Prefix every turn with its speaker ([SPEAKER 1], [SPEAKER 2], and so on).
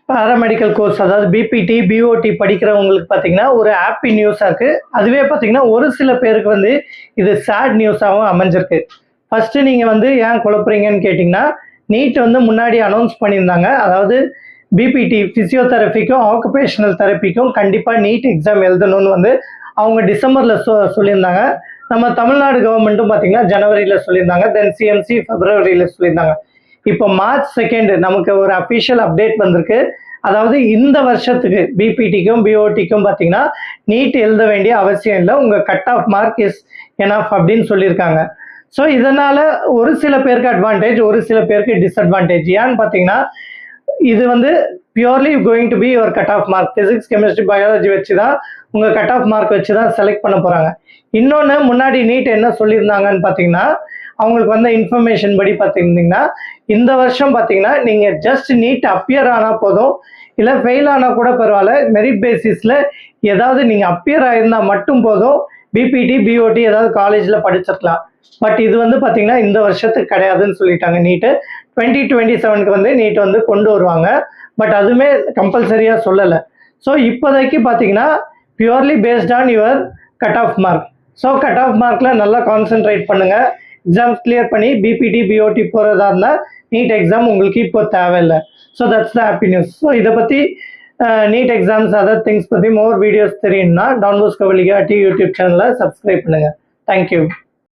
[SPEAKER 1] Paramedical course அதாவது PPT, BOD படிக்கிறவங்களுக்கு பார்த்தீங்கன்னா ஒரு ஹாப்பி நியூஸாக இருக்குது. அதுவே பார்த்தீங்கன்னா ஒரு சில பேருக்கு வந்து இது சேட் நியூஸாகவும் அமைஞ்சிருக்கு. ஃபஸ்ட்டு நீங்கள் வந்து ஏன் குழப்புறீங்கன்னு கேட்டிங்கன்னா, நீட் வந்து முன்னாடி அனௌன்ஸ் பண்ணியிருந்தாங்க. அதாவது பிபிடி ஃபிசியோதெரபிக்கும் ஆக்குபேஷனல் தெரப்பிக்கும் கண்டிப்பாக நீட் எக்ஸாம் எழுதணும்னு வந்து அவங்க டிசம்பரில் சொல்லியிருந்தாங்க. நம்ம தமிழ்நாடு கவர்மெண்ட்டும் பார்த்தீங்கன்னா ஜனவரியில் சொல்லியிருந்தாங்க. தென் சிஎம்சி பிப்ரவரியில் சொல்லியிருந்தாங்க. இப்போ மார்ச் 2 நமக்கு ஒரு அஃபிஷியல் அப்டேட் வந்திருக்கு. அதாவது இந்த வருஷத்துக்கு பிபிடிக்கும் பிஓடிக்கும் பார்த்தீங்கன்னா நீட் எழுத வேண்டிய அவசியம் இல்லை, உங்கள் cut off mark is enough அப்படின்னு சொல்லியிருக்காங்க. ஸோ இதனால் ஒரு சில பேருக்கு அட்வான்டேஜ், ஒரு சில பேருக்கு டிஸ்அட்வான்டேஜ். ஏன்னு பார்த்தீங்கன்னா இது வந்து purely going to be your cut off mark. Physics, chemistry, biology வச்சு தான் உங்கள் கட் ஆஃப் மார்க் வச்சு தான் செலக்ட் பண்ண போகிறாங்க. இன்னொன்று, முன்னாடி நீட் என்ன சொல்லியிருந்தாங்கன்னு பார்த்தீங்கன்னா, அவங்களுக்கு வந்த இன்ஃபர்மேஷன் படி பார்த்தீங்கன்னா இந்த வருஷம் பார்த்தீங்கன்னா நீங்கள் ஜஸ்ட் நீட் அப்பியர் ஆனால் போதும், இல்லை ஃபெயில் ஆனால் கூட பரவாயில்ல, மெரிட் பேசிஸில் ஏதாவது நீங்கள் அப்பியர் ஆயிருந்தால் மட்டும் போதும், பிபிடி பிஓடி ஏதாவது காலேஜில் படிச்சிருக்கலாம். பட் இது வந்து பார்த்தீங்கன்னா இந்த வருஷத்துக்கு கிடையாதுன்னு சொல்லிட்டாங்க. நீட்டு 2027க்கு வந்து நீட் வந்து கொண்டு வருவாங்க. பட் அதுவுமே கம்பல்சரியாக சொல்லலை. ஸோ இப்போதைக்கு பார்த்தீங்கன்னா purely based on your cut off mark. So cut off மார்க்கில் நல்லா கான்சென்ட்ரேட் பண்ணுங்கள். எக்ஸாம்ஸ் கிளியர் பண்ணி பிபிடி பிஓடி போகிறதா இருந்தால் நீட் எக்ஸாம் உங்களுக்கு இப்போ தேவையில்லை. So that's the happy news. So இதை பற்றி நீட் எக்ஸாம்ஸ் அதர் திங்ஸ் பற்றி மோர் வீடியோஸ் தெரியும்னா டான் பாஸ்கோ வழிகாட்டி யூடியூப் சேனலை சப்ஸ்கிரைப் பண்ணுங்கள். தேங்க்யூ.